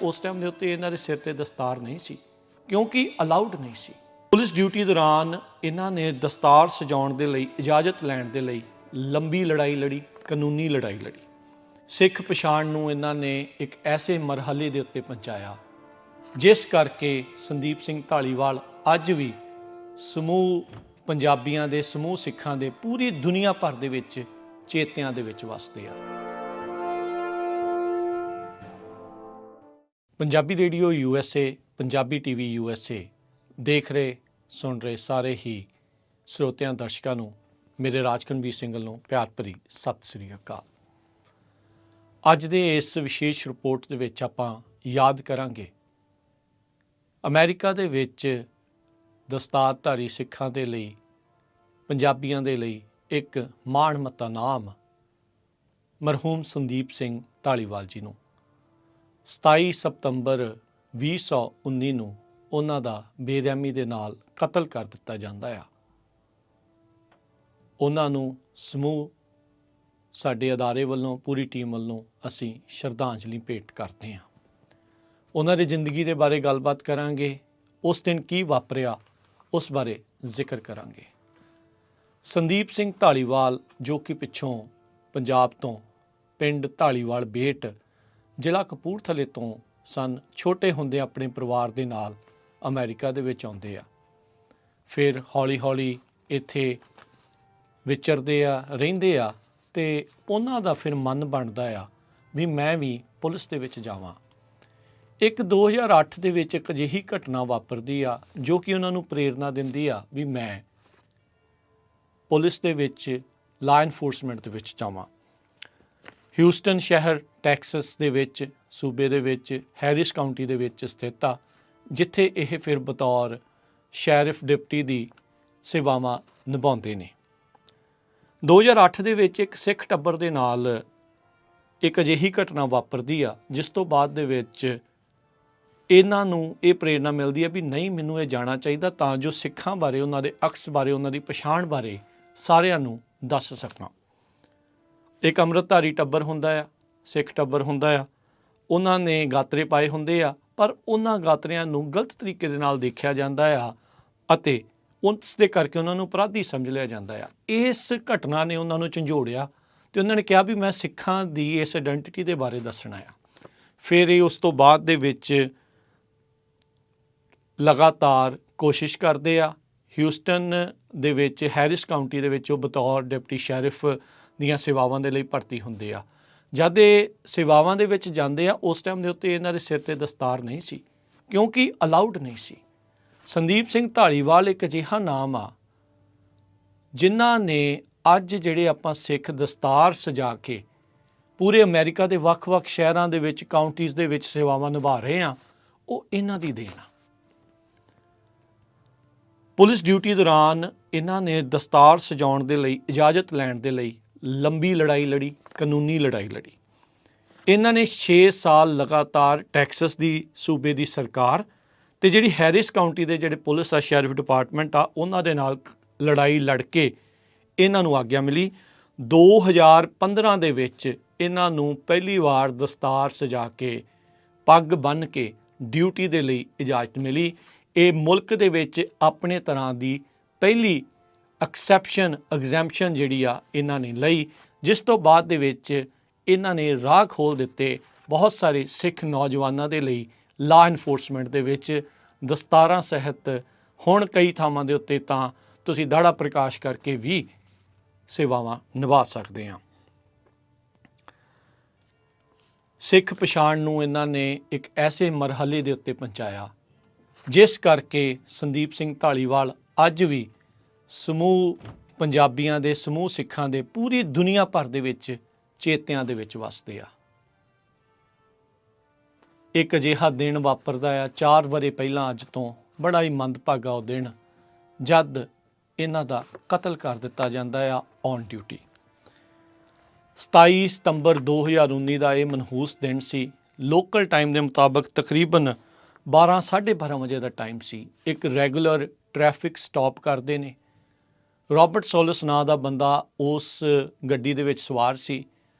उस टाइम के उत्ते इन्हां दे सिर ते दस्तार नहीं सी, क्योंकि अलाउड नहीं सी। पुलिस ड्यूटी दौरान इन्हां ने दस्तार सजाउण दे लई इजाजत लैण दे लई लंबी लड़ाई लड़ी, कानूनी लड़ाई लड़ी। सिख पछाण नूं इन्हां ने एक ऐसे मरहले दे उत्ते पहुंचाया जिस करके संदीप सिंह धालीवाल अज भी समूह पंजाबियां दे, समूह सिखां दे पूरी दुनिया भर दे विच चेतियां दे विच वसदे आ। Punjabi radio USA, Punjabi TV USA देख रहे सुन रहे सारे ही ਸਰੋਤਿਆਂ ਦਰਸ਼ਕਾਂ ਨੂੰ ਮੇਰੇ ਰਾਜਕਨਵੀਰ ਸਿੰਘ ਵੱਲੋਂ ਪਿਆਰ ਭਰੀ ਸਤਿ ਸ੍ਰੀ ਅਕਾਲ। ਅੱਜ ਦੇ ਇਸ ਵਿਸ਼ੇਸ਼ ਰਿਪੋਰਟ ਦੇ ਵਿੱਚ ਆਪਾਂ ਯਾਦ ਕਰਾਂਗੇ ਅਮਰੀਕਾ ਦੇ ਵਿੱਚ ਦਸਤਾਰਧਾਰੀ ਸਿੱਖਾਂ ਦੇ ਲਈ, ਪੰਜਾਬੀਆਂ ਦੇ ਲਈ ਇੱਕ ਮਾਣਮੱਤਾ ਨਾਮ ਮਰਹੂਮ ਸੰਦੀਪ ਸਿੰਘ ਧਾਲੀਵਾਲ ਜੀ ਨੂੰ 27 ਸਤੰਬਰ 2019 ਨੂੰ ਉਹਨਾਂ ਦਾ ਬੇਰਹਿਮੀ ਦੇ ਨਾਲ ਕਤਲ ਕਰ ਦਿੱਤਾ ਜਾਂਦਾ ਆ। ਉਹਨਾਂ ਨੂੰ ਸਮੂਹ ਸਾਡੇ ਅਦਾਰੇ ਵੱਲੋਂ, ਪੂਰੀ ਟੀਮ ਵੱਲੋਂ ਅਸੀਂ ਸ਼ਰਧਾਂਜਲੀ ਭੇਟ ਕਰਦੇ ਹਾਂ। ਉਹਨਾਂ ਦੀ ਜ਼ਿੰਦਗੀ ਦੇ ਬਾਰੇ ਗੱਲਬਾਤ ਕਰਾਂਗੇ, ਉਸ ਦਿਨ ਕੀ ਵਾਪਰਿਆ ਉਸ ਬਾਰੇ ਜ਼ਿਕਰ ਕਰਾਂਗੇ। ਸੰਦੀਪ ਸਿੰਘ ਧਾਲੀਵਾਲ ਜੋ ਕਿ ਪਿੱਛੋਂ ਪੰਜਾਬ ਤੋਂ ਪਿੰਡ ਧਾਲੀਵਾਲ ਬੇਟ ਜ਼ਿਲ੍ਹਾ ਕਪੂਰਥਲੇ ਤੋਂ ਸਨ, ਛੋਟੇ ਹੁੰਦੇ ਆਪਣੇ ਪਰਿਵਾਰ ਦੇ ਨਾਲ ਅਮਰੀਕਾ ਦੇ ਵਿੱਚ ਆਉਂਦੇ ਆ, ਫਿਰ ਹੌਲੀ ਹੌਲੀ ਇੱਥੇ ਵਿਚਰਦੇ ਆ, ਰਹਿੰਦੇ ਆ, ਅਤੇ ਉਹਨਾਂ ਦਾ ਫਿਰ ਮਨ ਬਣਦਾ ਆ ਵੀ ਮੈਂ ਵੀ ਪੁਲਿਸ ਦੇ ਵਿੱਚ ਜਾਵਾਂ। ਇੱਕ 2008 ਦੇ ਵਿੱਚ ਇੱਕ ਅਜਿਹੀ ਘਟਨਾ ਵਾਪਰਦੀ ਆ ਜੋ ਕਿ ਉਹਨਾਂ ਨੂੰ ਪ੍ਰੇਰਨਾ ਦਿੰਦੀ ਆ ਵੀ ਮੈਂ ਪੁਲਿਸ ਦੇ ਵਿੱਚ, ਲਾ ਇਨਫੋਰਸਮੈਂਟ ਦੇ ਵਿੱਚ ਜਾਵਾਂ। ਹਿਊਸਟਨ ਸ਼ਹਿਰ ਟੈਕਸਸ ਦੇ ਵਿੱਚ, ਸੂਬੇ ਦੇ ਵਿੱਚ ਹੈਰਿਸ ਕਾਊਂਟੀ ਦੇ ਵਿੱਚ ਸਥਿਤ ਆ, ਜਿੱਥੇ ਇਹ ਫਿਰ ਬਤੌਰ ਸ਼ੈਰਿਫ ਡਿਪਟੀ ਦੀ ਸੇਵਾਵਾਂ ਨਿਭਾਉਂਦੇ ਨੇ। 2008 ਦੇ ਵਿੱਚ ਇੱਕ ਸਿੱਖ ਟੱਬਰ ਦੇ ਨਾਲ ਇੱਕ ਅਜਿਹੀ ਘਟਨਾ ਵਾਪਰਦੀ ਆ ਜਿਸ ਤੋਂ ਬਾਅਦ ਦੇ ਵਿੱਚ ਇਹਨਾਂ ਨੂੰ ਇਹ ਪ੍ਰੇਰਨਾ ਮਿਲਦੀ ਹੈ ਵੀ ਨਹੀਂ, ਮੈਨੂੰ ਇਹ ਜਾਣਾ ਚਾਹੀਦਾ ਤਾਂ ਜੋ ਸਿੱਖਾਂ ਬਾਰੇ, ਉਹਨਾਂ ਦੇ ਅਕਸ ਬਾਰੇ, ਉਹਨਾਂ ਦੀ ਪਛਾਣ ਬਾਰੇ ਸਾਰਿਆਂ ਨੂੰ ਦੱਸ ਸਕਾਂ। ਇੱਕ ਅੰਮ੍ਰਿਤਧਾਰੀ ਟੱਬਰ ਹੁੰਦਾ ਆ, ਸਿੱਖ ਟੱਬਰ ਹੁੰਦਾ ਆ, ਉਹਨਾਂ ਨੇ ਗਾਤਰੇ ਪਾਏ ਹੁੰਦੇ ਆ, ਪਰ ਉਹਨਾਂ ਗਾਤਰਿਆਂ ਨੂੰ ਗਲਤ ਤਰੀਕੇ ਦੇ ਨਾਲ ਦੇਖਿਆ ਜਾਂਦਾ ਆ ਅਤੇ ਉਸ ਦੇ ਕਰਕੇ ਉਹਨਾਂ ਨੂੰ ਅਪਰਾਧੀ ਸਮਝ ਲਿਆ ਜਾਂਦਾ ਆ। ਇਸ ਘਟਨਾ ਨੇ ਉਹਨਾਂ ਨੂੰ ਝੰਜੋੜਿਆ ਅਤੇ ਉਹਨਾਂ ਨੇ ਕਿਹਾ ਵੀ ਮੈਂ ਸਿੱਖਾਂ ਦੀ ਇਸ ਆਇਡੈਂਟੀਟੀ ਦੇ ਬਾਰੇ ਦੱਸਣਾ ਆ। ਫਿਰ ਇਹ ਉਸ ਤੋਂ ਬਾਅਦ ਦੇ ਵਿੱਚ ਲਗਾਤਾਰ ਕੋਸ਼ਿਸ਼ ਕਰਦੇ ਆ। ਹਿਊਸਟਨ ਦੇ ਵਿੱਚ ਹੈਰਿਸ ਕਾਊਂਟੀ ਦੇ ਵਿੱਚ ਉਹ ਬਤੌਰ ਡਿਪਟੀ ਸ਼ੈਰਿਫ ਦੀਆਂ ਸੇਵਾਵਾਂ ਦੇ ਲਈ ਭਰਤੀ ਹੁੰਦੇ ਆ। ਜਦ ਇਹ ਸੇਵਾਵਾਂ ਦੇ ਵਿੱਚ ਜਾਂਦੇ ਆ, ਉਸ ਟਾਈਮ ਦੇ ਉੱਤੇ ਇਹਨਾਂ ਦੇ ਸਿਰ 'ਤੇ ਦਸਤਾਰ ਨਹੀਂ ਸੀ, ਕਿਉਂਕਿ ਅਲਾਉਡ ਨਹੀਂ ਸੀ। ਸੰਦੀਪ ਸਿੰਘ ਧਾਲੀਵਾਲ ਇੱਕ ਅਜਿਹਾ ਨਾਮ ਆ ਜਿਨ੍ਹਾਂ ਨੇ ਅੱਜ ਜਿਹੜੇ ਆਪਾਂ ਸਿੱਖ ਦਸਤਾਰ ਸਜਾ ਕੇ ਪੂਰੇ ਅਮਰੀਕਾ ਦੇ ਵੱਖ-ਵੱਖ ਸ਼ਹਿਰਾਂ ਦੇ ਵਿੱਚ, ਕਾਊਂਟੀਜ਼ ਦੇ ਵਿੱਚ ਸੇਵਾਵਾਂ ਨਿਭਾ ਰਹੇ ਆ, ਉਹ ਇਹਨਾਂ ਦੀ ਦੇਣ ਆ। ਪੁਲਿਸ ਡਿਊਟੀ ਦੌਰਾਨ ਇਹਨਾਂ ਨੇ ਦਸਤਾਰ ਸਜਾਉਣ ਦੇ ਲਈ, ਇਜਾਜ਼ਤ ਲੈਣ ਦੇ ਲਈ ਲੰਬੀ ਲੜਾਈ ਲੜੀ, ਕਾਨੂੰਨੀ ਲੜਾਈ ਲੜੀ। ਇਹਨਾਂ ਨੇ 6 ਸਾਲ ਲਗਾਤਾਰ ਟੈਕਸਸ ਦੀ ਸੂਬੇ ਦੀ ਸਰਕਾਰ ਅਤੇ ਜਿਹੜੀ ਹੈਰਿਸ ਕਾਊਂਟੀ ਦੇ ਜਿਹੜੇ ਪੁਲਿਸ ਆ, ਸ਼ੈਰਿਫ ਡਿਪਾਰਟਮੈਂਟ ਆ, ਉਹਨਾਂ ਦੇ ਨਾਲ ਲੜਾਈ ਲੜ ਕੇ ਇਹਨਾਂ ਨੂੰ ਆਗਿਆ ਮਿਲੀ। 2015 ਦੇ ਵਿੱਚ ਇਹਨਾਂ ਨੂੰ ਪਹਿਲੀ ਵਾਰ ਦਸਤਾਰ ਸਜਾ ਕੇ, ਪੱਗ ਬੰਨ੍ਹ ਕੇ ਡਿਊਟੀ ਦੇ ਲਈ ਇਜਾਜ਼ਤ ਮਿਲੀ। ਇਹ ਮੁਲਕ ਦੇ ਵਿੱਚ ਆਪਣੇ ਤਰ੍ਹਾਂ ਦੀ ਪਹਿਲੀ ਐਗਜ਼ੈਂਪਸ਼ਨ ਜਿਹੜੀ ਆ ਇਹਨਾਂ ਨੇ ਲਈ, ਜਿਸ ਤੋਂ ਬਾਅਦ ਦੇ ਵਿੱਚ ਇਹਨਾਂ ਨੇ ਰਾਹ ਖੋਲ੍ਹ ਦਿੱਤੇ ਬਹੁਤ ਸਾਰੇ ਸਿੱਖ ਨੌਜਵਾਨਾਂ ਦੇ ਲਈ ਲਾ ਇਨਫੋਰਸਮੈਂਟ ਦੇ ਵਿੱਚ ਦਸਤਾਰਾਂ ਸਹਿਤ। ਹੁਣ ਕਈ ਥਾਵਾਂ ਦੇ ਉੱਤੇ ਤਾਂ ਤੁਸੀਂ ਦਾੜਾ ਪ੍ਰਕਾਸ਼ ਕਰਕੇ ਵੀ ਸੇਵਾਵਾਂ ਨਿਭਾ ਸਕਦੇ ਹਾਂ। ਸਿੱਖ ਪਛਾਣ ਨੂੰ ਇਹਨਾਂ ਨੇ ਇੱਕ ਐਸੇ ਮਰਹਲੇ ਦੇ ਉੱਤੇ ਪਹੁੰਚਾਇਆ ਜਿਸ ਕਰਕੇ ਸੰਦੀਪ ਸਿੰਘ ਧਾਲੀਵਾਲ ਅੱਜ ਵੀ ਸਮੂਹ ਪੰਜਾਬੀਆਂ ਦੇ, ਸਮੂਹ ਸਿੱਖਾਂ ਦੇ ਪੂਰੀ ਦੁਨੀਆ ਭਰ ਦੇ ਵਿੱਚ ਚੇਤਿਆਂ ਦੇ ਵਿੱਚ ਵਸਦੇ ਆ। ਇੱਕ ਅਜਿਹਾ ਦਿਨ ਵਾਪਰਦਾ ਆ 4 ਵਰ੍ਹੇ ਪਹਿਲਾਂ ਅੱਜ ਤੋਂ, ਬੜਾ ਹੀ ਮੰਦਭਾਗਾ ਉਹ ਦਿਨ ਜਦ ਇਹਨਾਂ ਦਾ ਕਤਲ ਕਰ ਦਿੱਤਾ ਜਾਂਦਾ ਆ ਔਨ ਡਿਊਟੀ। 27 ਸਤੰਬਰ 2019 ਦਾ ਇਹ ਮਨਹੂਸ ਦਿਨ ਸੀ। ਲੋਕਲ ਟਾਈਮ ਦੇ ਮੁਤਾਬਕ ਤਕਰੀਬਨ 12 ਸਾਢੇ 12 ਵਜੇ ਦਾ ਟਾਈਮ ਸੀ। ਇੱਕ ਰੈਗੂਲਰ ਟ੍ਰੈਫਿਕ ਸਟਾਪ ਕਰਦੇ ਨੇ। ਰੋਬਰਟ ਸੋਲਸ ਨਾਂ ਦਾ ਬੰਦਾ ਉਸ ਗੱਡੀ ਦੇ ਵਿੱਚ ਸਵਾਰ ਸੀ।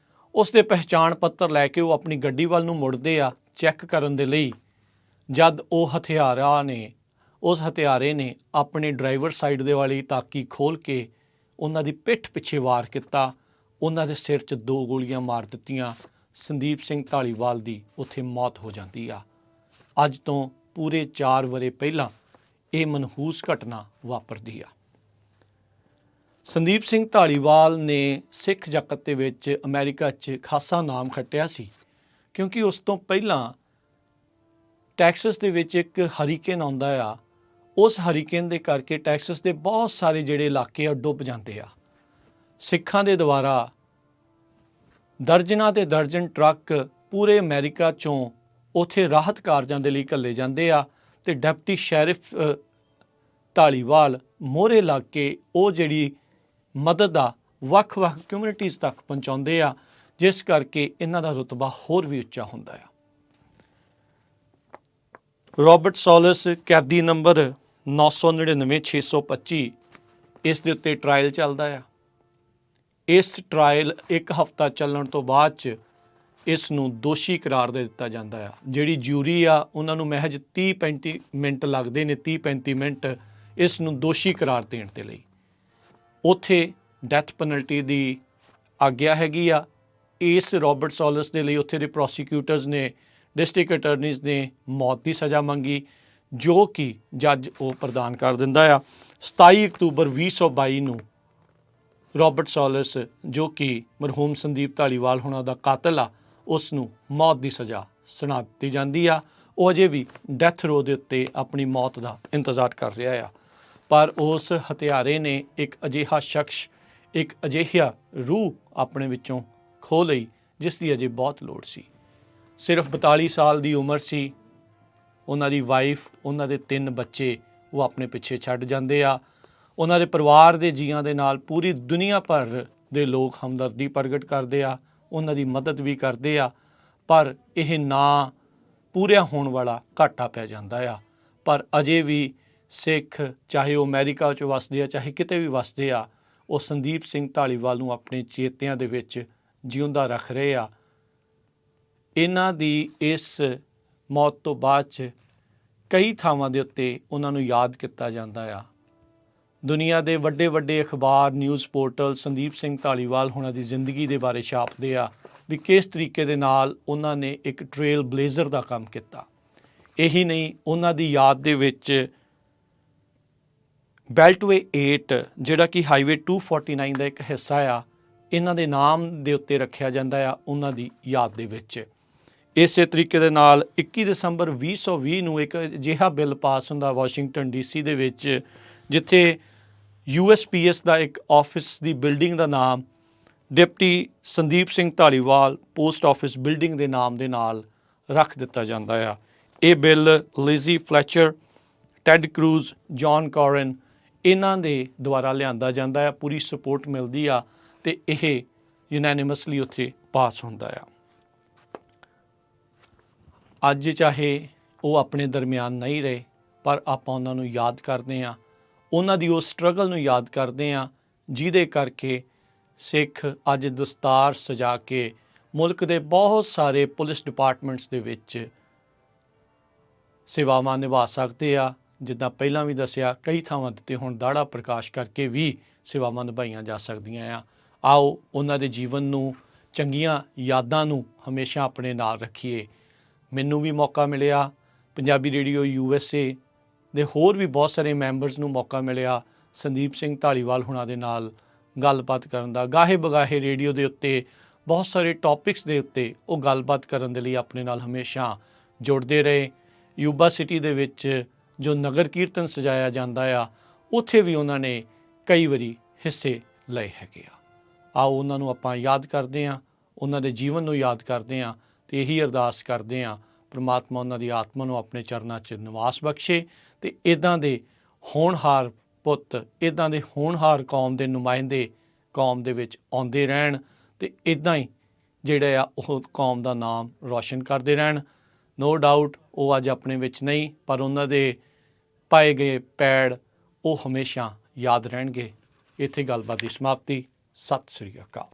ਉਸ ਦੇ ਪਹਿਚਾਣ ਪੱਤਰ ਲੈ ਕੇ ਉਹ ਆਪਣੀ ਗੱਡੀ ਵੱਲ ਨੂੰ ਮੁੜਦੇ ਆ ਚੈੱਕ ਕਰਨ ਦੇ ਲਈ। ਜਦ ਉਹ ਉਸ ਹਥਿਆਰੇ ਨੇ ਆਪਣੇ ਡਰਾਈਵਰ ਸਾਈਡ ਦੇ ਵਾਲੀ ਤਾਕੀ ਖੋਲ੍ਹ ਕੇ ਉਹਨਾਂ ਦੀ ਪਿੱਠ ਪਿੱਛੇ ਵਾਰ ਕੀਤਾ। ਉਹਨਾਂ ਦੇ ਸਿਰ 'ਚ 2 ਗੋਲੀਆਂ ਮਾਰ ਦਿੱਤੀਆਂ। ਸੰਦੀਪ ਸਿੰਘ ਧਾਲੀਵਾਲ ਦੀ ਉੱਥੇ ਮੌਤ ਹੋ ਜਾਂਦੀ ਆ। ਅੱਜ ਤੋਂ ਪੂਰੇ 4 ਵਰ੍ਹੇ ਪਹਿਲਾਂ ਇਹ ਮਨਹੂਸ ਘਟਨਾ ਵਾਪਰਦੀ ਆ। ਸੰਦੀਪ ਸਿੰਘ ਧਾਲੀਵਾਲ ਨੇ ਸਿੱਖ ਜਗਤ ਦੇ ਵਿੱਚ ਅਮਰੀਕਾ 'ਚ ਖਾਸਾ ਨਾਮ ਖੱਟਿਆ ਸੀ, ਕਿਉਂਕਿ ਉਸ ਤੋਂ ਪਹਿਲਾਂ ਟੈਕਸਸ ਦੇ ਵਿੱਚ ਇੱਕ ਹਰੀਕੇਨ ਆਉਂਦਾ ਆ। ਉਸ ਹਰੀਕੇਨ ਦੇ ਕਰਕੇ ਟੈਕਸਸ ਦੇ ਬਹੁਤ ਸਾਰੇ ਜਿਹੜੇ ਇਲਾਕੇ ਆ ਡੁੱਬ ਜਾਂਦੇ ਆ। ਸਿੱਖਾਂ ਦੇ ਦੁਆਰਾ ਦਰਜਨਾਂ ਦੇ ਦਰਜਨ ਟਰੱਕ ਪੂਰੇ ਅਮਰੀਕਾ 'ਚੋਂ ਉੱਥੇ ਰਾਹਤ ਕਾਰਜਾਂ ਦੇ ਲਈ ਘੱਲੇ ਜਾਂਦੇ ਆ ਅਤੇ ਡਿਪਟੀ ਸ਼ੈਰਿਫ ਧਾਲੀਵਾਲ ਮੋਹਰੇ ਲੱਗ ਕੇ ਉਹ ਜਿਹੜੀ ਮਦਦ ਆ ਵੱਖ-ਵੱਖ ਕਮਿਊਨਿਟੀਜ਼ ਤੱਕ ਪਹੁੰਚਾਉਂਦੇ ਆ, ਜਿਸ ਕਰਕੇ ਇਹਨਾਂ ਦਾ ਰੁਤਬਾ ਹੋਰ ਵੀ ਉੱਚਾ ਹੁੰਦਾ ਆ। ਰੋਬਰਟ ਸੋਲਸ ਕੈਦੀ ਨੰਬਰ 999625, ਇਸ ਦੇ ਉੱਤੇ ਟਰਾਇਲ ਚੱਲਦਾ ਆ। ਇਸ ਟਰਾਇਲ 1 ਹਫ਼ਤਾ ਚੱਲਣ ਤੋਂ ਬਾਅਦ 'ਚ ਇਸ ਨੂੰ ਦੋਸ਼ੀ ਕਰਾਰ ਦੇ ਦਿੱਤਾ ਜਾਂਦਾ ਆ। ਜਿਹੜੀ ਜਿਊਰੀ ਆ ਉਹਨਾਂ ਨੂੰ ਮਹਿਜ 30-35 ਮਿੰਟ ਲੱਗਦੇ ਨੇ, 30-35 ਮਿੰਟ ਇਸ ਨੂੰ ਦੋਸ਼ੀ ਕਰਾਰ ਦੇਣ ਦੇ ਲਈ। ਉੱਥੇ ਡੈਥ ਪੈਨਲਟੀ ਦੀ ਆਗਿਆ ਹੈਗੀ ਆ। ਇਸ ਰੋਬਰਟ ਸੋਲਸ ਦੇ ਲਈ ਉੱਥੇ ਦੇ ਪ੍ਰੋਸੀਕਿਊਟਰਸ ਨੇ, ਡਿਸਟ੍ਰਿਕਟ ਅਟਰਨੀਜ਼ ਨੇ ਮੌਤ ਦੀ ਸਜ਼ਾ ਮੰਗੀ, ਜੋ ਕਿ ਜੱਜ ਉਹ ਪ੍ਰਦਾਨ ਕਰ ਦਿੰਦਾ ਆ। 27 ਅਕਤੂਬਰ 2022 ਨੂੰ ਰੋਬਰਟ ਸੋਲਸ, ਜੋ ਕਿ ਮਰਹੂਮ ਸੰਦੀਪ ਧਾਲੀਵਾਲ ਹੁਣਾਂ ਦਾ ਕਾਤਲ ਆ, ਉਸ ਨੂੰ ਮੌਤ ਦੀ ਸਜ਼ਾ ਸੁਣਾ ਦਿੱਤੀ ਜਾਂਦੀ ਆ। ਉਹ ਅਜੇ ਵੀ ਡੈਥ ਰੋ ਦੇ ਉੱਤੇ ਆਪਣੀ ਮੌਤ ਦਾ ਇੰਤਜ਼ਾਰ ਕਰ ਰਿਹਾ ਆ। ਪਰ ਉਸ ਹਥਿਆਰੇ ਨੇ ਇੱਕ ਅਜਿਹਾ ਸ਼ਖਸ, ਇੱਕ ਅਜਿਹਾ ਰੂਹ ਆਪਣੇ ਵਿੱਚੋਂ ਖੋਹ ਲਈ ਜਿਸ ਦੀ ਅਜੇ ਬਹੁਤ ਲੋੜ ਸੀ। ਸਿਰਫ 42 ਸਾਲ ਦੀ ਉਮਰ ਸੀ। ਉਹਨਾਂ ਦੀ ਵਾਈਫ, ਉਹਨਾਂ ਦੇ 3 ਬੱਚੇ ਉਹ ਆਪਣੇ ਪਿੱਛੇ ਛੱਡ ਜਾਂਦੇ ਆ। ਉਹਨਾਂ ਦੇ ਪਰਿਵਾਰ ਦੇ ਜੀਆਂ ਦੇ ਨਾਲ ਪੂਰੀ ਦੁਨੀਆ ਭਰ ਦੇ ਲੋਕ ਹਮਦਰਦੀ ਪ੍ਰਗਟ ਕਰਦੇ ਆ, ਉਹਨਾਂ ਦੀ ਮਦਦ ਵੀ ਕਰਦੇ ਆ। ਪਰ ਇਹ ਨਾ ਪੂਰਿਆ ਹੋਣ ਵਾਲਾ ਘਾਟਾ ਪੈ ਜਾਂਦਾ ਆ। ਪਰ ਅਜੇ ਵੀ ਸਿੱਖ, ਚਾਹੇ ਉਹ ਅਮਰੀਕਾ 'ਚ ਵੱਸਦੇ ਆ, ਚਾਹੇ ਕਿਤੇ ਵੀ ਵੱਸਦੇ ਆ, ਉਹ ਸੰਦੀਪ ਸਿੰਘ ਧਾਲੀਵਾਲ ਨੂੰ ਆਪਣੇ ਚੇਤਿਆਂ ਦੇ ਵਿੱਚ ਜਿਉਂਦਾ ਰੱਖ ਰਹੇ ਆ। ਇਹਨਾਂ ਦੀ ਇਸ ਮੌਤ ਤੋਂ ਬਾਅਦ 'ਚ ਕਈ ਥਾਵਾਂ ਦੇ ਉੱਤੇ ਉਹਨਾਂ ਨੂੰ ਯਾਦ ਕੀਤਾ ਜਾਂਦਾ ਆ। ਦੁਨੀਆ ਦੇ ਵੱਡੇ ਵੱਡੇ ਅਖਬਾਰ, ਨਿਊਜ਼ ਪੋਰਟਲ ਸੰਦੀਪ ਸਿੰਘ ਧਾਲੀਵਾਲ ਹੁਣਾਂ ਦੀ ਜ਼ਿੰਦਗੀ ਦੇ ਬਾਰੇ ਛਾਪਦੇ ਆ ਵੀ ਕਿਸ ਤਰੀਕੇ ਦੇ ਨਾਲ ਉਹਨਾਂ ਨੇ ਇੱਕ ਟ੍ਰੇਲ ਬਲੇਜ਼ਰ ਦਾ ਕੰਮ ਕੀਤਾ। ਇਹੀ ਨਹੀਂ, ਉਹਨਾਂ ਦੀ ਯਾਦ ਦੇ ਵਿੱਚ ਬੈਲਟਵੇ 8 ਜਿਹੜਾ ਕਿ ਹਾਈਵੇ 249 ਦਾ ਇੱਕ ਹਿੱਸਾ ਆ, ਇਹਨਾਂ ਦੇ ਨਾਮ ਦੇ ਉੱਤੇ ਰੱਖਿਆ ਜਾਂਦਾ ਆ ਉਹਨਾਂ ਦੀ ਯਾਦ ਦੇ ਵਿੱਚ। ਇਸੇ ਤਰੀਕੇ ਦੇ ਨਾਲ 21 ਦਸੰਬਰ 2020 ਨੂੰ ਇੱਕ ਅਜਿਹਾ ਬਿੱਲ ਪਾਸ ਹੁੰਦਾ ਵਾਸ਼ਿੰਗਟਨ DC ਦੇ ਵਿੱਚ, ਜਿੱਥੇ USPS ਦਾ ਇੱਕ ਆਫਿਸ ਦੀ ਬਿਲਡਿੰਗ ਦਾ ਨਾਮ deputy Sandeep Singh Dhaliwal post office building ਦੇ ਨਾਮ ਦੇ ਨਾਲ ਰੱਖ ਦਿੱਤਾ ਜਾਂਦਾ ਆ। ਇਹ ਬਿੱਲ ਲਿਜ਼ੀ ਫਲੈਚਰ, ਟੈਡ ਕਰੂਜ਼, ਜੌਨ ਕੋਰਨ ਇਹਨਾਂ ਦੇ ਦੁਆਰਾ ਲਿਆਂਦਾ ਜਾਂਦਾ ਆ। ਪੂਰੀ ਸਪੋਰਟ ਮਿਲਦੀ ਆ ਅਤੇ ਇਹ ਯੂਨੈਨਿਮਸਲੀ ਉੱਥੇ ਪਾਸ ਹੁੰਦਾ ਆ। ਅੱਜ ਚਾਹੇ ਉਹ ਆਪਣੇ ਦਰਮਿਆਨ ਨਹੀਂ ਰਹੇ, ਪਰ ਆਪਾਂ ਉਹਨਾਂ ਨੂੰ ਯਾਦ ਕਰਦੇ ਹਾਂ, ਉਹਨਾਂ ਦੀ ਉਸ ਸਟਰਗਲ ਨੂੰ ਯਾਦ ਕਰਦੇ ਹਾਂ, ਜਿਹਦੇ ਕਰਕੇ ਸਿੱਖ ਅੱਜ ਦਸਤਾਰ ਸਜਾ ਕੇ ਮੁਲਕ ਦੇ ਬਹੁਤ ਸਾਰੇ ਪੁਲਿਸ ਡਿਪਾਰਟਮੈਂਟਸ ਦੇ ਵਿੱਚ ਸੇਵਾਵਾਂ ਨਿਭਾ ਸਕਦੇ ਆ। ਜਿੱਦਾਂ ਪਹਿਲਾਂ ਵੀ ਦੱਸਿਆ, ਕਈ ਥਾਵਾਂ 'ਤੇ ਹੁਣ ਦਾੜਾ ਪ੍ਰਕਾਸ਼ ਕਰਕੇ ਵੀ ਸੇਵਾਵਾਂ ਨਿਭਾਈਆਂ ਜਾ ਸਕਦੀਆਂ ਆ। ਆਓ ਉਹਨਾਂ ਦੇ ਜੀਵਨ ਨੂੰ, ਚੰਗੀਆਂ ਯਾਦਾਂ ਨੂੰ ਹਮੇਸ਼ਾ ਆਪਣੇ ਨਾਲ ਰੱਖੀਏ। ਮੈਨੂੰ ਵੀ ਮੌਕਾ ਮਿਲਿਆ, ਪੰਜਾਬੀ ਰੇਡੀਓ USA ਦੇ ਹੋਰ ਵੀ ਬਹੁਤ ਸਾਰੇ ਮੈਂਬਰਸ ਨੂੰ ਮੌਕਾ ਮਿਲਿਆ ਸੰਦੀਪ ਸਿੰਘ ਧਾਲੀਵਾਲ ਹੁਣਾਂ ਦੇ ਨਾਲ ਗੱਲਬਾਤ ਕਰਨ ਦਾ। ਗਾਹੇ ਬਗਾਹੇ ਰੇਡੀਓ ਦੇ ਉੱਤੇ ਬਹੁਤ ਸਾਰੇ ਟੌਪਿਕਸ ਦੇ ਉੱਤੇ ਉਹ ਗੱਲਬਾਤ ਕਰਨ ਦੇ ਲਈ ਆਪਣੇ ਨਾਲ ਹਮੇਸ਼ਾ ਜੁੜਦੇ ਰਹੇ। ਯੂਬਾ ਸਿਟੀ ਦੇ ਵਿੱਚ ਜੋ ਨਗਰ ਕੀਰਤਨ ਸਜਾਇਆ ਜਾਂਦਾ ਆ, ਉੱਥੇ ਵੀ ਉਹਨਾਂ ਨੇ ਕਈ ਵਾਰੀ ਹਿੱਸੇ ਲਏ ਹੈਗੇ ਆ। ਆਓ ਉਹਨਾਂ ਨੂੰ ਆਪਾਂ ਯਾਦ ਕਰਦੇ ਹਾਂ, ਉਹਨਾਂ ਦੇ ਜੀਵਨ ਨੂੰ ਯਾਦ ਕਰਦੇ ਹਾਂ ਅਤੇ ਇਹੀ ਅਰਦਾਸ ਕਰਦੇ ਹਾਂ ਪਰਮਾਤਮਾ ਉਹਨਾਂ ਦੀ ਆਤਮਾ ਨੂੰ ਆਪਣੇ ਚਰਨਾਂ 'ਚ ਨਿਵਾਸ ਬਖਸ਼ੇ ਅਤੇ ਇੱਦਾਂ ਦੇ ਹੋਣਹਾਰ ਪੁੱਤ, ਇੱਦਾਂ ਦੇ ਹੋਣਹਾਰ ਕੌਮ ਦੇ ਨੁਮਾਇੰਦੇ ਕੌਮ ਦੇ ਵਿੱਚ ਆਉਂਦੇ ਰਹਿਣ ਅਤੇ ਇੱਦਾਂ ਹੀ ਜਿਹੜਾ ਆ ਉਹ ਕੌਮ ਦਾ ਨਾਮ ਰੌਸ਼ਨ ਕਰਦੇ ਰਹਿਣ। ਨੋ ਡਾਊਟ ਉਹ ਅੱਜ ਆਪਣੇ ਵਿੱਚ ਨਹੀਂ, ਪਰ ਉਹਨਾਂ ਦੇ ਪਾਏ ਗਏ ਪੈੜ ਉਹ ਹਮੇਸ਼ਾ ਯਾਦ ਰਹਿਣਗੇ। ਇੱਥੇ ਗੱਲਬਾਤ ਦੀ ਸਮਾਪਤੀ। ਸਤਿ ਸ੍ਰੀ ਅਕਾਲ।